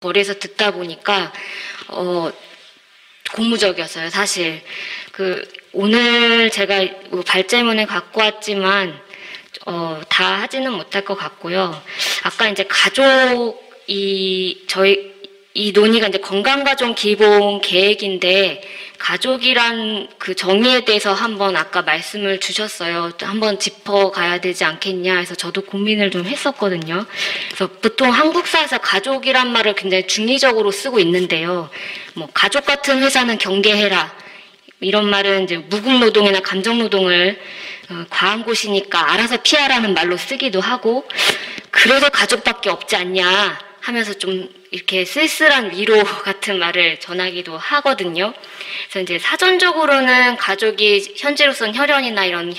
거리에서 듣다 보니까 고무적이었어요, 사실. 오늘 제가 발제문을 갖고 왔지만 다 하지는 못할 것 같고요. 아까 이제 이 논의가 이제 건강가정 기본 계획인데, 가족이란 그 정의에 대해서 한번 아까 말씀을 주셨어요. 한번 짚어가야 되지 않겠냐 해서 저도 고민을 좀 했었거든요. 그래서 보통 한국사에서 가족이란 말을 굉장히 중의적으로 쓰고 있는데요. 가족 같은 회사는 경계해라. 이런 말은 이제 무급노동이나 감정노동을 과한 곳이니까 알아서 피하라는 말로 쓰기도 하고, 그래도 가족밖에 없지 않냐 하면서 좀 이렇게 쓸쓸한 위로 같은 말을 전하기도 하거든요. 그래서 이제 사전적으로는 가족이 현재로서는 혈연이나 이런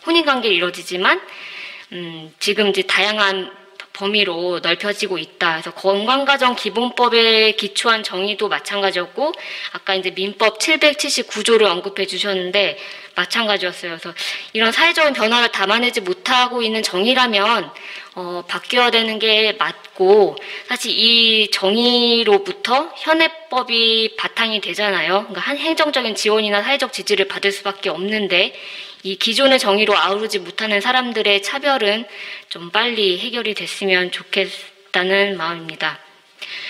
혼인관계를 이루어지지만, 지금 이제 다양한 범위로 넓혀지고 있다. 그래서 건강가정 기본법에 기초한 정의도 마찬가지였고, 아까 이제 민법 779조를 언급해 주셨는데 마찬가지였어요. 그래서 이런 사회적인 변화를 담아내지 못하고 있는 정의라면 바뀌어야 되는 게 맞고, 사실 이 정의로부터 현행법이 바탕이 되잖아요. 그러니까 한 행정적인 지원이나 사회적 지지를 받을 수밖에 없는데, 이 기존의 정의로 아우르지 못하는 사람들의 차별은 좀 빨리 해결이 됐으면 좋겠다는 마음입니다.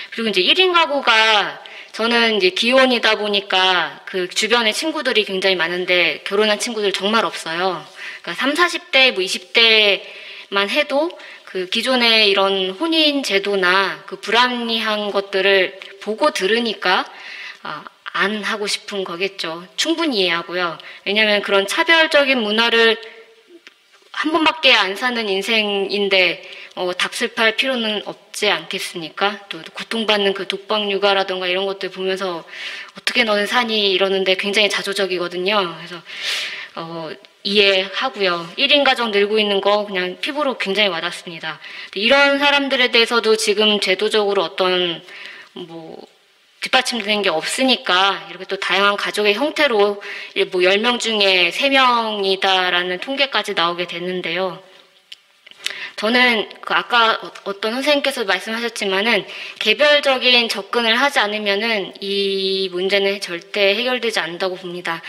그리고 이제 1인 가구가, 저는 이제 기혼이다 보니까 그 주변에 친구들이 굉장히 많은데 결혼한 친구들 정말 없어요. 그러니까 30, 40대, 20대만 해도 그 기존의 이런 혼인 제도나 그 불합리한 것들을 보고 들으니까 안 하고 싶은 거겠죠. 충분히 이해하고요. 왜냐하면 그런 차별적인 문화를 한 번밖에 안 사는 인생인데 답습할 필요는 없지 않겠습니까? 또 고통받는 그 독박 육아라던가 이런 것들 보면서 어떻게 너는 사니 이러는데 굉장히 자조적이거든요. 그래서 이해하고요. 1인 가정 늘고 있는 거 그냥 피부로 굉장히 와닿습니다. 이런 사람들에 대해서도 지금 제도적으로 어떤 뒷받침되는 게 없으니까 이렇게 또 다양한 가족의 형태로 10명 중에 3명이다라는 통계까지 나오게 됐는데요. 저는 아까 어떤 선생님께서 말씀하셨지만은 개별적인 접근을 하지 않으면은 이 문제는 절대 해결되지 않는다고 봅니다.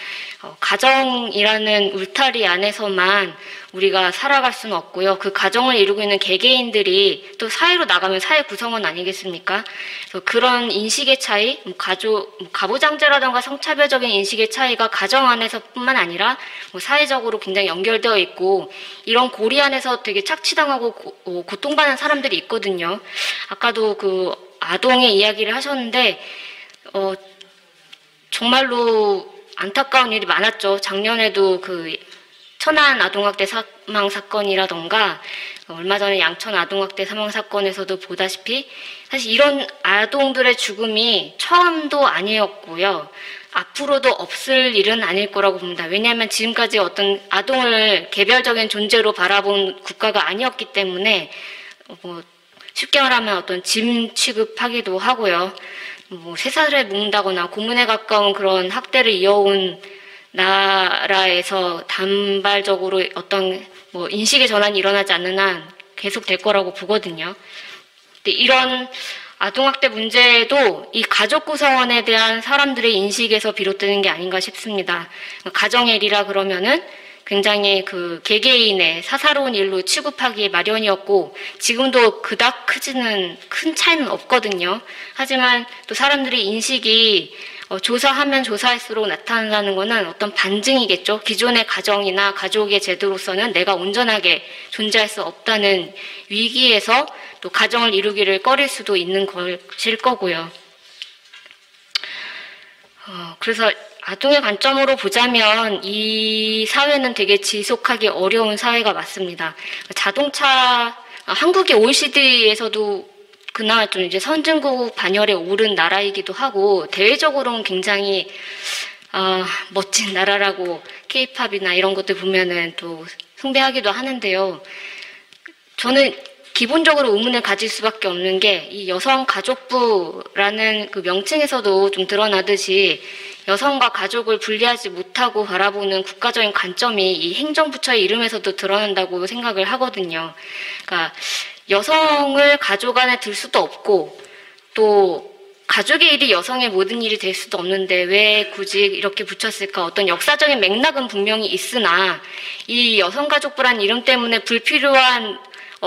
가정이라는 울타리 안에서만 우리가 살아갈 수는 없고요. 그 가정을 이루고 있는 개개인들이 또 사회로 나가면 사회 구성원 아니겠습니까? 그래서 그런 인식의 차이, 가부장제라든가 성차별적인 인식의 차이가 가정 안에서뿐만 아니라 사회적으로 굉장히 연결되어 있고, 이런 고리 안에서 되게 착취당하고 고통받는 사람들이 있거든요. 아까도 그 아동의 이야기를 하셨는데 정말로 안타까운 일이 많았죠. 작년에도 그 천안 아동학대 사망 사건이라던가 얼마 전에 양천 아동학대 사망 사건에서도 보다시피 사실 이런 아동들의 죽음이 처음도 아니었고요. 앞으로도 없을 일은 아닐 거라고 봅니다. 왜냐하면 지금까지 어떤 아동을 개별적인 존재로 바라본 국가가 아니었기 때문에 쉽게 말하면 어떤 짐 취급하기도 하고요. 쇠사슬에 묶는다거나 고문에 가까운 그런 학대를 이어온 나라에서 단발적으로 어떤 인식의 전환이 일어나지 않는 한 계속 될 거라고 보거든요. 근데 이런 아동학대 문제도 이 가족 구성원에 대한 사람들의 인식에서 비롯되는 게 아닌가 싶습니다. 가정의 일이라 그러면은 굉장히 그 개개인의 사사로운 일로 취급하기 마련이었고, 지금도 그닥 큰 차이는 없거든요. 하지만 또 사람들의 인식이 조사하면 조사할수록 나타난다는 것은 어떤 반증이겠죠. 기존의 가정이나 가족의 제도로서는 내가 온전하게 존재할 수 없다는 위기에서 또 가정을 이루기를 꺼릴 수도 있는 것일 거고요. 그래서 아동의 관점으로 보자면 이 사회는 되게 지속하기 어려운 사회가 맞습니다. 한국이 OECD에서도 그나마 좀 이제 선진국 반열에 오른 나라이기도 하고, 대외적으로는 굉장히 멋진 나라라고 K-팝이나 이런 것들 보면은 또 숭배하기도 하는데요. 저는 기본적으로 의문을 가질 수밖에 없는 게, 이 여성가족부라는 그 명칭에서도 좀 드러나듯이 여성과 가족을 분리하지 못하고 바라보는 국가적인 관점이 이 행정부처의 이름에서도 드러난다고 생각을 하거든요. 그러니까 여성을 가족 안에 들 수도 없고 또 가족의 일이 여성의 모든 일이 될 수도 없는데 왜 굳이 이렇게 붙였을까? 어떤 역사적인 맥락은 분명히 있으나 이 여성가족부란 이름 때문에 불필요한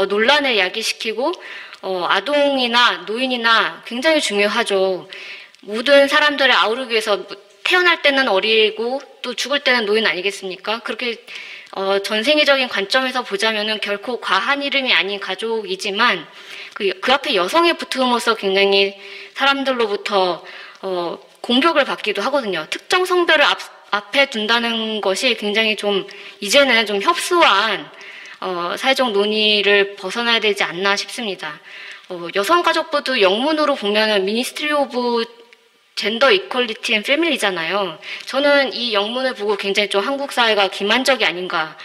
논란을 야기시키고 아동이나 노인이나 굉장히 중요하죠. 모든 사람들을 아우르기 위해서 태어날 때는 어리고 또 죽을 때는 노인 아니겠습니까? 그렇게 전 세계적인 관점에서 보자면은 결코 과한 이름이 아닌 가족이지만 그 앞에 여성이 붙음으로써 굉장히 사람들로부터 공격을 받기도 하거든요. 특정 성별을 앞에 둔다는 것이 굉장히 좀 이제는 좀 협소한 사회적 논의를 벗어나야 되지 않나 싶습니다. 여성가족부도 영문으로 보면은 미니스트리 오브 젠더 이퀄리티 앤 패밀리잖아요. 저는 이 영문을 보고 굉장히 좀 한국 사회가 기만적이 아닌가.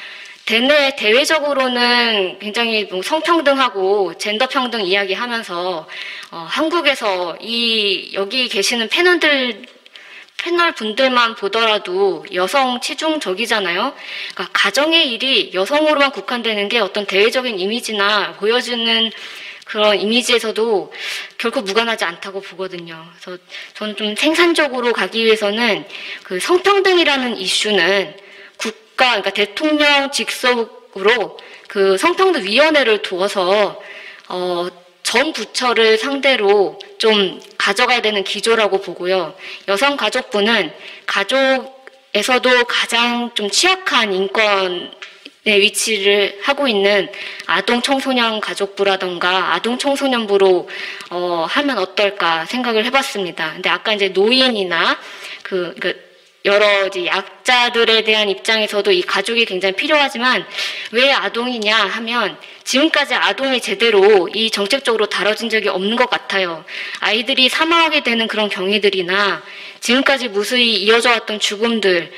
대외적으로는 굉장히 성평등하고 젠더 평등 이야기하면서 한국에서 여기 계시는 패널 분들만 보더라도 여성 치중적이잖아요. 그러니까 가정의 일이 여성으로만 국한되는 게 어떤 대외적인 이미지나 보여주는 그런 이미지에서도 결코 무관하지 않다고 보거든요. 그래서 저는 좀 생산적으로 가기 위해서는 그 성평등이라는 이슈는 그러니까 대통령 직속으로 그 성평등위원회를 두어서 전 부처를 상대로 좀 가져가야 되는 기조라고 보고요. 여성가족부는 가족에서도 가장 좀 취약한 인권의 위치를 하고 있는 아동 청소년 가족부라던가 아동 청소년부로 하면 어떨까 생각을 해봤습니다. 근데 아까 이제 노인이나 여러 이제 약자들에 대한 입장에서도 이 가족이 굉장히 필요하지만 왜 아동이냐 하면 지금까지 아동이 제대로 이 정책적으로 다뤄진 적이 없는 것 같아요. 아이들이 사망하게 되는 그런 경위들이나 지금까지 무수히 이어져 왔던 죽음들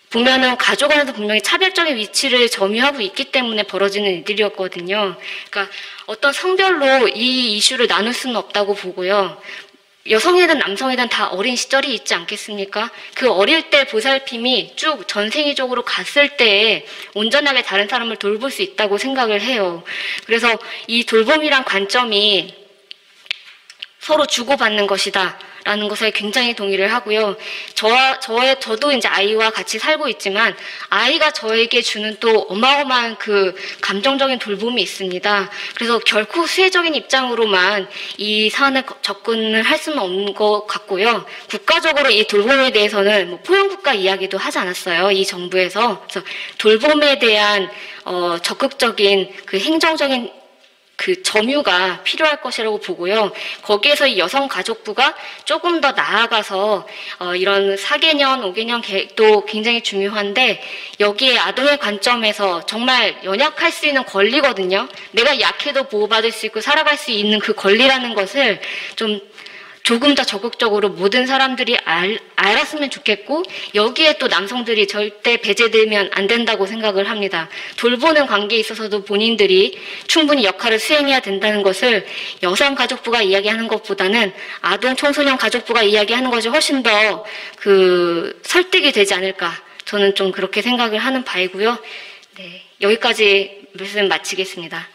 보면은 가족 안에서 분명히 차별적인 위치를 점유하고 있기 때문에 벌어지는 일들이었거든요. 그러니까 어떤 성별로 이 이슈를 나눌 수는 없다고 보고요. 여성이든 남성이든 다 어린 시절이 있지 않겠습니까? 그 어릴 때 보살핌이 쭉 전생이적으로 갔을 때에 온전하게 다른 사람을 돌볼 수 있다고 생각을 해요. 그래서 이 돌봄이란 관점이 서로 주고받는 것이다. 라는 것에 굉장히 동의를 하고요. 저도 이제 아이와 같이 살고 있지만 아이가 저에게 주는 또 어마어마한 그 감정적인 돌봄이 있습니다. 그래서 결코 수혜적인 입장으로만 이 사안에 접근을 할 수는 없는 것 같고요. 국가적으로 이 돌봄에 대해서는 뭐 포용국가 이야기도 하지 않았어요. 이 정부에서. 그래서 돌봄에 대한 적극적인 그 행정적인 그 점유가 필요할 것이라고 보고요. 거기에서 이 여성가족부가 조금 더 나아가서 이런 4개년, 5개년 계획도 굉장히 중요한데 여기에 아동의 관점에서 정말 연약할 수 있는 권리거든요. 내가 약해도 보호받을 수 있고 살아갈 수 있는 그 권리라는 것을 좀 조금 더 적극적으로 모든 사람들이 알았으면 좋겠고 여기에 또 남성들이 절대 배제되면 안 된다고 생각을 합니다. 돌보는 관계에 있어서도 본인들이 충분히 역할을 수행해야 된다는 것을 여성가족부가 이야기하는 것보다는 아동 청소년 가족부가 이야기하는 것이 훨씬 더 설득이 되지 않을까 저는 좀 그렇게 생각을 하는 바이고요. 네, 여기까지 말씀 마치겠습니다.